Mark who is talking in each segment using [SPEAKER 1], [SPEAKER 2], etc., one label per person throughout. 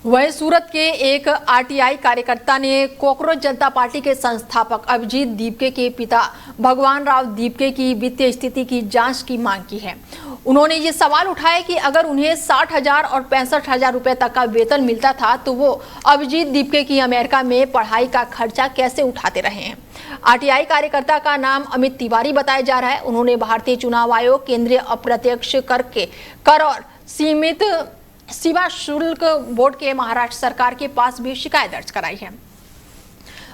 [SPEAKER 1] वहीं सूरत के एक आरटीआई कार्यकर्ता ने कॉकरोच जनता पार्टी के संस्थापक अभिजीत दीपके के पिता भगवान राव दीपके की वित्तीय स्थिति की जांच की मांग की है। उन्होंने ये सवाल उठाया कि अगर उन्हें 60,000 और 65,000 रुपए तक का वेतन मिलता था तो वो अभिजीत दीपके की अमेरिका में पढ़ाई का खर्चा कैसे उठाते रहे हैं। आरटीआई कार्यकर्ता का नाम अमित तिवारी बताया जा रहा है। उन्होंने भारतीय चुनाव आयोग, केंद्रीय अप्रत्यक्ष कर और सीमित सीमा शुल्क बोर्ड के महाराष्ट्र सरकार के पास भी शिकायत दर्ज कराई है।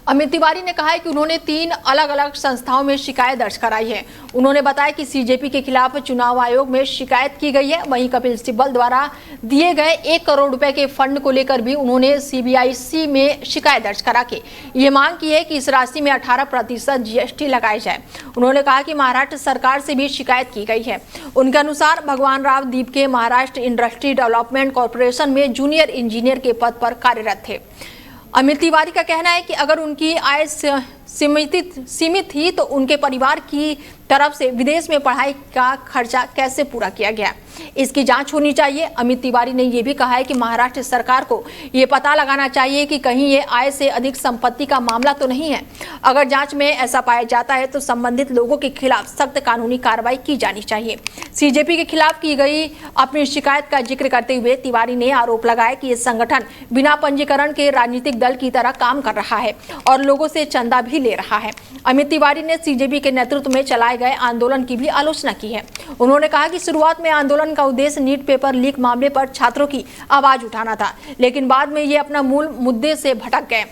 [SPEAKER 1] अमित तिवारी ने कहा है कि उन्होंने 3 अलग अलग संस्थाओं में शिकायत दर्ज कराई है। उन्होंने बताया कि सीजेपी के खिलाफ चुनाव आयोग में शिकायत की गई है। वहीं कपिल सिब्बल द्वारा दिए गए 1 करोड़ रुपए के फंड को लेकर भी उन्होंने सीबीआईसी में शिकायत दर्ज करा के ये मांग की है कि इस राशि में 18% जीएसटी लगाई जाए। उन्होंने कहा कि महाराष्ट्र सरकार से भी शिकायत की गई है। उनके अनुसार भगवान Rao Dipke Maharashtra industry development corporation में जूनियर इंजीनियर के पद पर कार्यरत थे। अमित तिवारी का कहना है कि अगर उनकी आय सीमित थी तो उनके परिवार की तरफ से विदेश में पढ़ाई का खर्चा कैसे पूरा किया गया, इसकी जांच होनी चाहिए। अमित तिवारी ने यह भी कहा है कि महाराष्ट्र सरकार को यह पता लगाना चाहिए कि कहीं ये आय से अधिक संपत्ति का मामला तो नहीं है। अगर जांच में ऐसा पाया जाता है तो संबंधित लोगों के खिलाफ सख्त कानूनी कार्रवाई की जानी चाहिए। सीजेपी के खिलाफ की गई अपनी शिकायत का जिक्र करते हुए तिवारी ने आरोप लगाया कि यह संगठन बिना पंजीकरण के राजनीतिक दल की तरह काम कर रहा है और लोगों से चंदा भी ले रहा है। अमित तिवारी ने सीजेपी के नेतृत्व में चलाए गए आंदोलन की भी आलोचना की है। उन्होंने कहा कि शुरुआत में आंदोलन का उद्देश्य नीट पेपर लीक मामले पर छात्रों की आवाज उठाना था, लेकिन बाद में ये अपना मूल मुद्दे से भटक गए।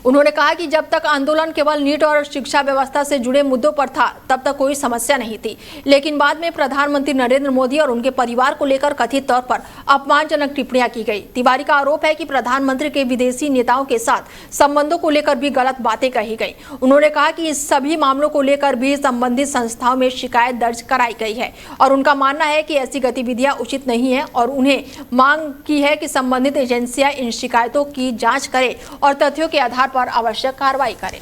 [SPEAKER 1] उन्होंने कहा कि जब तक आंदोलन केवल नीट और शिक्षा व्यवस्था से जुड़े मुद्दों पर था तब तक कोई समस्या नहीं थी, लेकिन बाद में प्रधानमंत्री नरेंद्र मोदी और उनके परिवार को लेकर कथित तौर पर अपमानजनक टिप्पणियां की गई। तिवारी का आरोप है कि प्रधानमंत्री के विदेशी नेताओं के साथ संबंधों को लेकर भी गलत बातें कही गई। उन्होंने कहा कि इस सभी मामलों को लेकर भी संबंधित संस्थाओं में शिकायत दर्ज कराई गई है और उनका मानना है कि ऐसी गतिविधियां उचित नहीं है और उन्हें मांग की है कि संबंधित एजेंसियां इन शिकायतों की जांच करें और तथ्यों के आधार पर आवश्यक कार्रवाई करें।